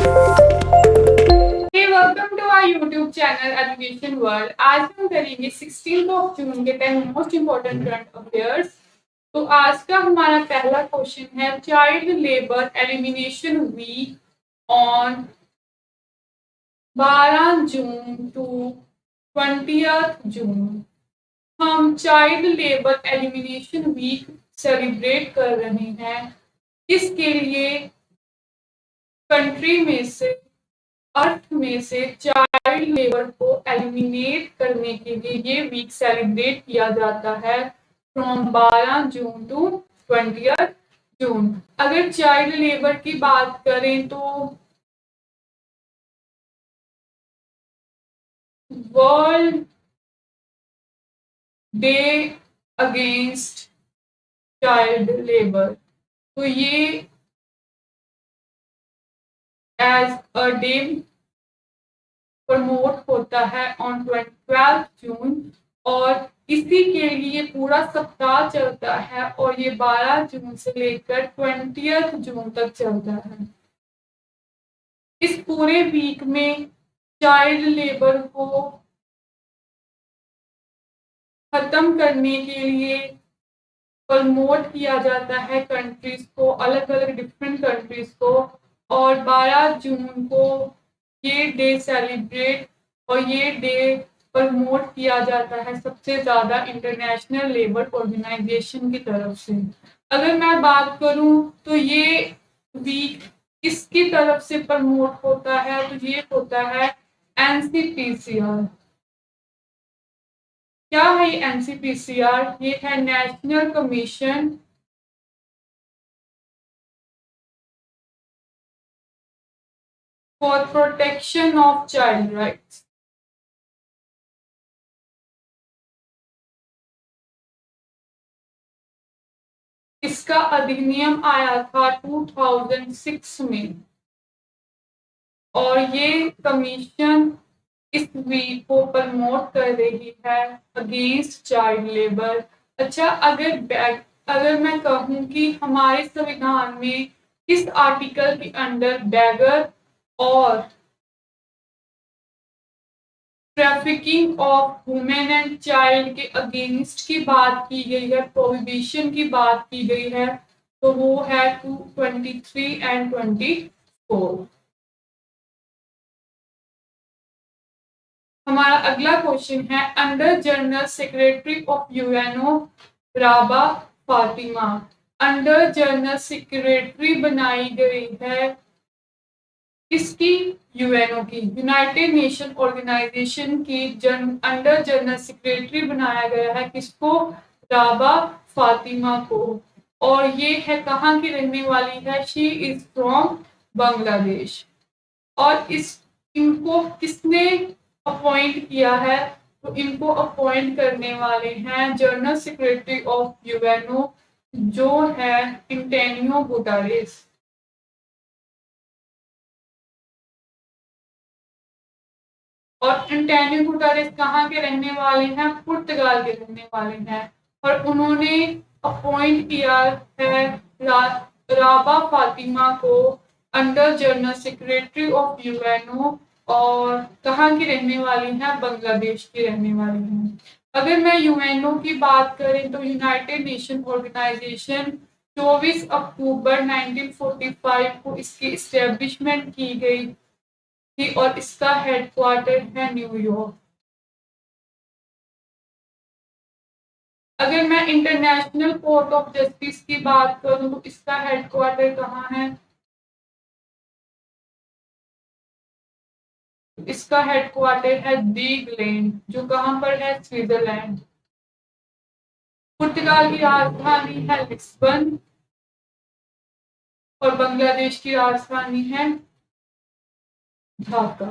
Hey, welcome to our YouTube channel Education World। आज हम करेंगे 16 जून के 10 मोस्ट इम्पोर्टेंट करंट अफेयर्स। तो आज का हमारा पहला क्वेश्चन है child labour elimination week on 12 June to 20 June. हम child labour elimination week celebrate कर रहे हैं। इसके लिए कंट्री में से अर्थ में से चाइल्ड लेबर को एलिमिनेट करने के लिए ये वीक सेलिब्रेट किया जाता है फ्रॉम 12 जून टू 20 जून। अगर चाइल्ड लेबर की बात करें तो world day against child labour, तो ये एज अ डे प्रमोट होता है ऑन 12 जून और इसी के लिए पूरा सप्ताह चलता है और ये 12 जून से लेकर 20 जून तक चलता है। इस पूरे वीक में चाइल्ड लेबर को खत्म करने के लिए प्रमोट किया जाता है कंट्रीज को, अलग अलग डिफरेंट कंट्रीज को, और 12 जून को ये डे सेलिब्रेट और ये डे प्रमोट किया जाता है सबसे ज़्यादा इंटरनेशनल लेबर ऑर्गेनाइजेशन की तरफ से। अगर मैं बात करूं तो ये वीक किसकी तरफ से प्रमोट होता है, तो ये होता है एनसीपीसीआर। क्या है एनसीपीसीआर? ये है national commission for protection of child rights. इसका अधिनियम आया था 2006 में और ये कमीशन इस वीक को प्रमोट कर रही है अगेंस्ट चाइल्ड लेबर। अच्छा, अगर मैं कहूँ कि हमारे संविधान में किस आर्टिकल के अंडर बैगर और trafficking of women and child के अगेंस्ट की बात की गई है, प्रोहिबिशन की बात की गई है, तो वो है 223 एंड 24। हमारा अगला क्वेश्चन है under general secretary of UNO Rabab Fatima. Under general secretary बनाई गई है किसकी? यूएनओ की, यूनाइटेड नेशन ऑर्गेनाइजेशन की अंडर जनरल सेक्रेटरी बनाया गया है किसको? राबा फातिमा को। और ये है कहाँ की रहने वाली है? She is from Bangladesh. और इनको किसने अपॉइंट किया है? तो इनको अपॉइंट करने वाले हैं जनरल सेक्रेटरी ऑफ यूएनओ जो है एंटोनियो गुटेरेस। और एंटोनियो गुटेरेस कहाँ के रहने वाले हैं? पुर्तगाल के रहने वाले हैं और उन्होंने अपॉइंट किया है राबा फातिमा को under general secretary of UNO और कहाँ की रहने वाली हैं? बांग्लादेश की रहने वाली हैं। अगर मैं यूएनओ की बात करें तो यूनाइटेड नेशन ऑर्गेनाइजेशन 24 अक्टूबर 1945 को इसकी इस्टेब्लिशमेंट की गई थी और इसका हेडक्वार्टर है न्यूयॉर्क। अगर मैं इंटरनेशनल कोर्ट ऑफ जस्टिस की बात करूं तो इसका हेडक्वार्टर कहाँ है? इसका हेडक्वार्टर है दीगलैंड जो कहाँ पर है? स्विट्जरलैंड। पुर्तगाल की राजधानी है लिस्बन और बांग्लादेश की राजधानी है ढाका।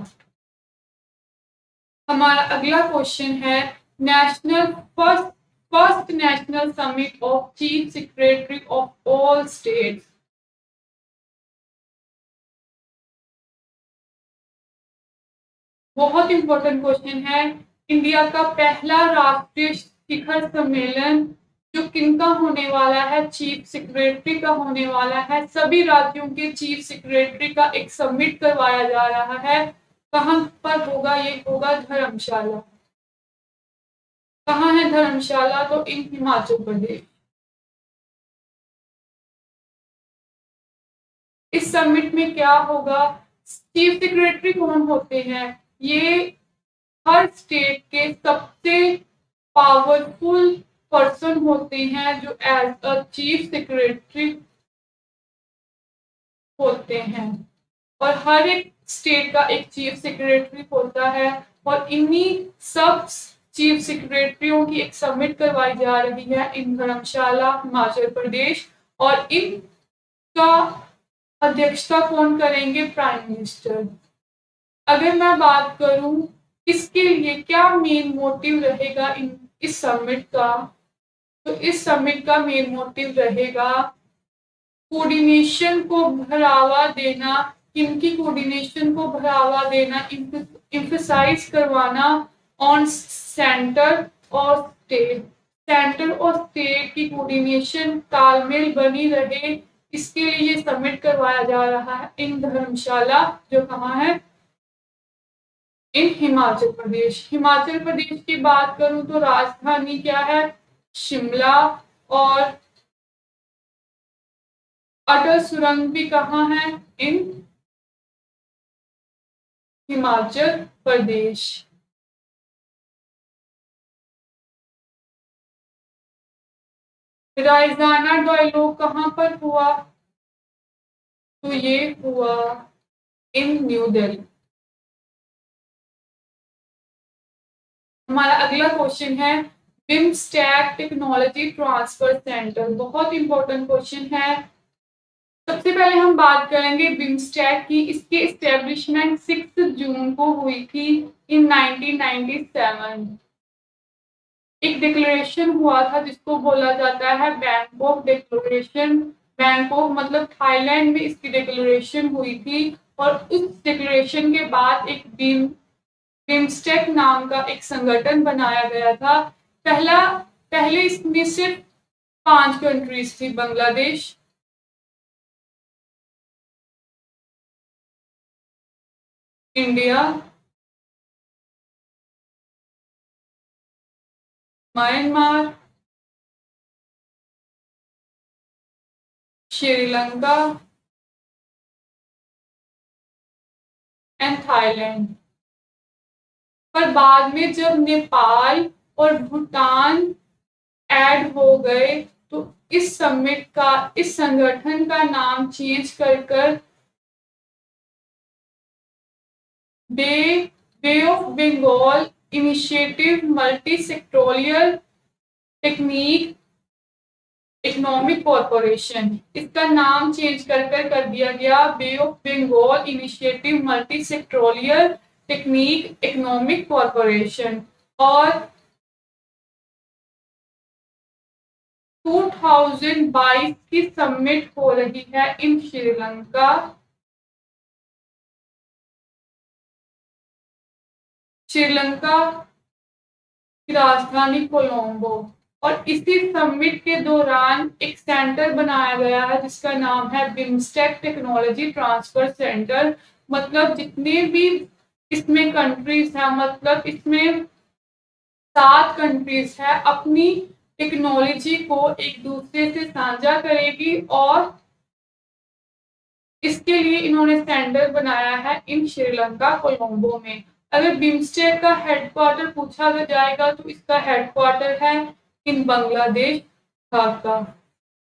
हमारा अगला क्वेश्चन है national first national summit of chief secretary of all states. बहुत इंपॉर्टेंट क्वेश्चन है। इंडिया का पहला राष्ट्रीय शिखर सम्मेलन जो किनका होने वाला है, चीफ सेक्रेटरी का होने वाला है। सभी राज्यों के चीफ सेक्रेटरी का एक समिट करवाया जा रहा है। कहाँ पर होगा? ये होगा धर्मशाला। कहाँ है धर्मशाला? तो इन हिमाचल प्रदेश। इस समिट में क्या होगा? चीफ सेक्रेटरी कौन होते हैं? ये हर स्टेट के सबसे पावरफुल पर्सन होते हैं जो एज अ चीफ सेक्रेटरी होते हैं, और हर एक स्टेट का एक चीफ सेक्रेटरी होता है, और इन्हीं सब चीफ सेक्रेटरियों की एक समिट करवाई जा रही है इन धर्मशाला, हिमाचल प्रदेश। और इनका अध्यक्षता कौन करेंगे? Prime minister. अगर मैं बात करूं इसके लिए क्या मेन मोटिव रहेगा इस समिट का, तो इस समिट का मेन मोटिव रहेगा कोऑर्डिनेशन को बढ़ावा देना। किनकी कोऑर्डिनेशन को बढ़ावा देना? एम्फसाइज करवाना ऑन सेंटर और स्टेट। सेंटर और स्टेट की कोऑर्डिनेशन तालमेल बनी रहे, इसके लिए ये समिट करवाया जा रहा है इन धर्मशाला, जो कहाँ है? इन हिमाचल प्रदेश। हिमाचल प्रदेश की बात करूं तो राजधानी क्या है? शिमला। और अटल सुरंग भी कहाँ है? इन हिमाचल प्रदेश। रायजाना डायलॉग कहाँ पर हुआ? तो ये हुआ इन न्यू दिल्ली। हमारा अगला क्वेश्चन है बिमस्टेक टेक्नोलॉजी ट्रांसफर सेंटर। बहुत इंपॉर्टेंट क्वेश्चन है। सबसे पहले हम बात करेंगे बिमस्टेक की। इसकी एस्टेब्लिशमेंट 6 जून को हुई थी इन 1997। एक डिक्लेरेशन हुआ था जिसको बोला जाता है बैंकॉक डिक्लेरेशन। बैंकॉक मतलब थाईलैंड में इसकी डिक्लेरेशन हुई थी, और उस डिक्लेरेशन के बाद एक बिमस्टेक नाम का एक संगठन बनाया गया था। पहले इसमें सिर्फ 5 कंट्रीज थी: Bangladesh, India, Myanmar, Sri Lanka and Thailand. पर बाद में जब नेपाल और भूटान ऐड हो गए तो इस संगठन का नाम चेंज कर bay of Bengal initiative multi sectoral technic economic corporation, इसका नाम चेंज कर दिया गया bay of Bengal initiative multi sectoral technic economic corporation. और 2022 की समिट हो रही है इन श्रीलंका। श्रीलंका की राजधानी कोलंबो। और इसी समिट के दौरान एक सेंटर बनाया गया है जिसका नाम है बिमस्टेक टेक्नोलॉजी ट्रांसफर सेंटर। मतलब जितने भी इसमें कंट्रीज हैं, मतलब इसमें 7 कंट्रीज है, अपनी टेक्नोलॉजी को एक दूसरे से साझा करेगी, और इसके लिए इन्होंने सेंटर बनाया है इन श्रीलंका कोलंबो में। अगर बिमस्टेक का हेडक्वार्टर पूछा जाएगा तो इसका हेडक्वार्टर है इन बांग्लादेश, ढाका।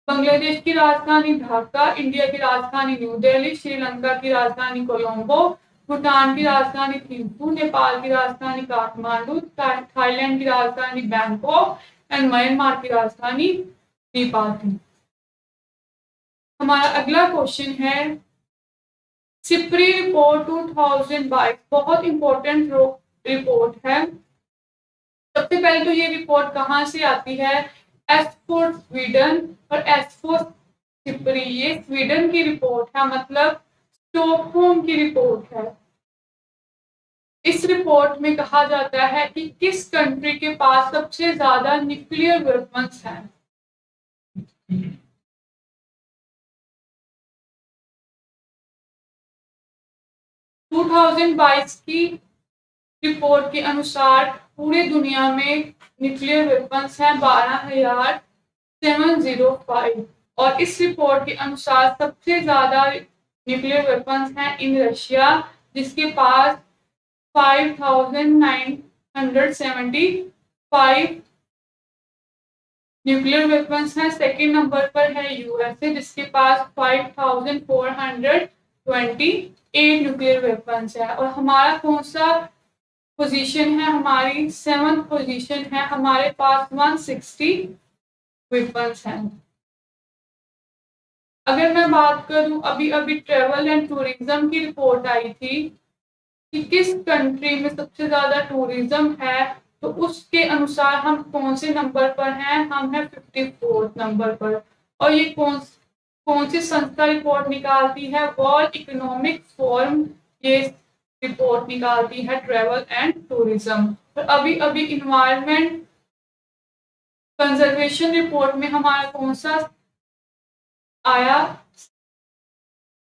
बांग्लादेश की राजधानी ढाका, इंडिया की राजधानी न्यू दिल्ली, श्रीलंका की राजधानी कोलंबो, भूटान की राजधानी थिम्पू, नेपाल की राजधानी काठमांडू, थाईलैंड की राजधानी बैंकॉक एंड म्यांमार की राजधानी नेपाल थी। हमारा अगला क्वेश्चन है सिप्री रिपोर्ट 2022। बहुत इंपॉर्टेंट रिपोर्ट है। सबसे पहले तो ये रिपोर्ट कहाँ से आती है? एस फॉर स्वीडन और एस फॉर सिप्री। ये स्वीडन की रिपोर्ट है, मतलब स्टॉकहोम की रिपोर्ट है। इस रिपोर्ट में कहा जाता है कि किस कंट्री के पास सबसे ज्यादा न्यूक्लियर वेपन्स हैं। 2022 की रिपोर्ट के अनुसार पूरी दुनिया में न्यूक्लियर वेपन्स हैं 12,705 और इस रिपोर्ट के अनुसार सबसे ज्यादा न्यूक्लियर वेपन्स हैं इन रशिया, जिसके पास 5,975 न्यूक्लियर वेपन्स हैं। सेकेंड नंबर पर है यूएसए, जिसके पास 5,428 न्यूक्लियर वेपन्स है। और हमारा कौन सा पोजीशन है? हमारी 7th पोजीशन है, हमारे पास 160 वेपन्स हैं। अगर मैं बात करूं, अभी अभी ट्रेवल एंड टूरिज्म की रिपोर्ट आई थी कि किस कंट्री में सबसे ज्यादा टूरिज्म है, तो उसके अनुसार हम कौन से नंबर पर हैं? हम हैं 54th नंबर पर। और ये कौन सी संस्था रिपोर्ट निकालती है? वर्ल्ड इकोनॉमिक फोरम ये रिपोर्ट निकालती है ट्रेवल एंड टूरिज्म। और अभी अभी इन्वायरमेंट कंजर्वेशन रिपोर्ट में हमारा कौन सा आया?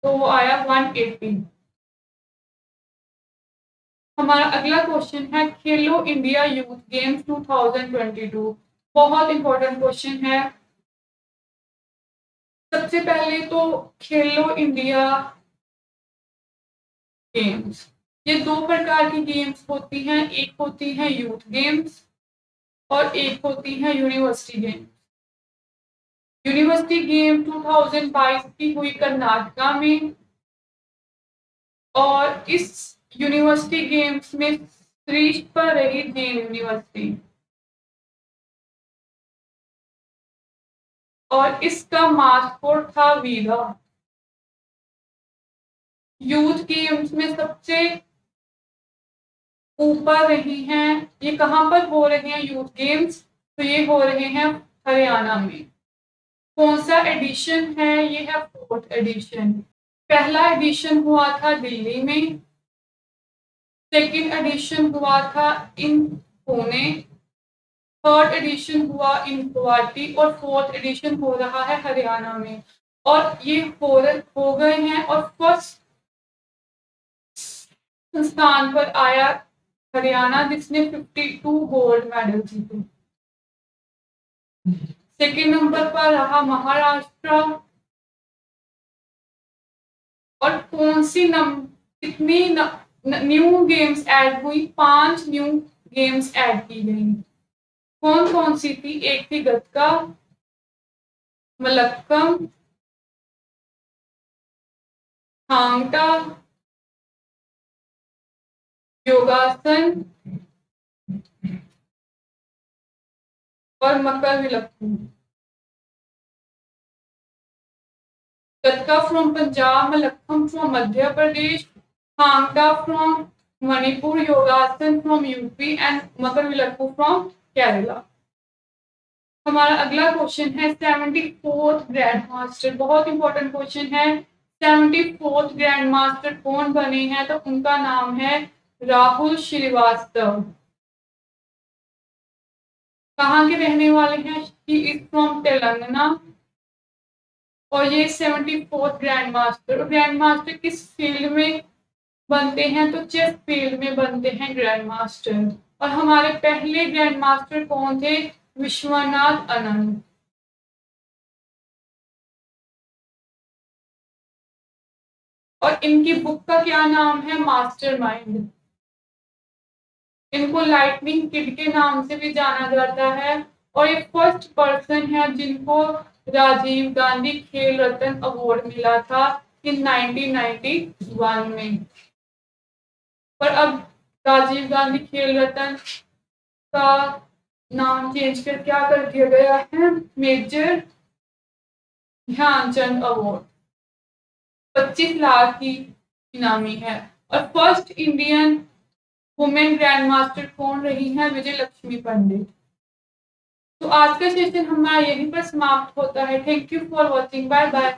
तो वो आया 180। हमारा अगला क्वेश्चन है खेलो इंडिया यूथ गेम्स 2022। बहुत इंपॉर्टेंट क्वेश्चन है। सबसे पहले तो खेलो इंडिया गेम्स, ये दो प्रकार की गेम्स होती हैं, एक होती है यूथ गेम्स और एक होती है यूनिवर्सिटी गेम्स। यूनिवर्सिटी गेम 2022 की हुई कर्नाटका में और इस यूनिवर्सिटी गेम्स में शीर्ष पर रही जैन यूनिवर्सिटी और इसका मास्कोट था वीरा। यूथ गेम्स में सबसे ऊपर रही हैं, ये कहाँ पर हो रहे हैं यूथ गेम्स? तो ये हो रहे हैं हरियाणा में। कौन सा एडिशन है? ये है 4th एडिशन। पहला एडिशन हुआ था दिल्ली में, सेकंड एडिशन हुआ था इन पुणे, थर्ड एडिशन हुआ इन गुवाहाटी और फोर्थ एडिशन हो रहा है हरियाणा में। और ये हो गए हैं और फर्स्ट स्थान पर आया हरियाणा, जिसने 52 गोल्ड मेडल जीते। सेकेंड नंबर पर रहा महाराष्ट्र। और कौन सी कितनी न्यू गेम्स ऐड हुई? 5 न्यू गेम्स ऐड की गई। कौन कौन सी थी? एक थी गतका, मलक्कम, थांगटा, योगासन और Makar Vilakku. Gatka from Punjab, Mallakhamb from Madhya Pradesh, Thangta from Manipur, yogasana from UP and Makar Vilakku from Kerala. हमारा अगला क्वेश्चन है 74th ग्रैंड मास्टर। बहुत इंपॉर्टेंट क्वेश्चन है। 74th ग्रैंड मास्टर कौन बने हैं? तो उनका नाम है राहुल श्रीवास्तव। कहाँ के रहने वाले हैं? He is from Telangana. और ये 74th grand master. Grand master किस फील्ड में बनते हैं? तो चेस फील्ड में बनते हैं ग्रैंड मास्टर। और हमारे पहले ग्रैंड मास्टर कौन थे? विश्वनाथ आनंद। और इनकी बुक का क्या नाम है? मास्टरमाइंड। इनको लाइटनिंग किड के नाम से भी जाना जाता है। और ये फर्स्ट पर्सन है जिनको राजीव गांधी खेल रत्न अवार्ड मिला था इन 1991 में। पर अब राजीव गांधी खेल रत्न का नाम चेंज कर क्या कर दिया गया है? Major Dhyanchand award. 25 लाख की इनामी है। और first Indian women grand master कौन रही है? विजय लक्ष्मी पंडित। तो आज का सेशन हमारा यहीं पर समाप्त होता है। Thank you for watching. Bye bye.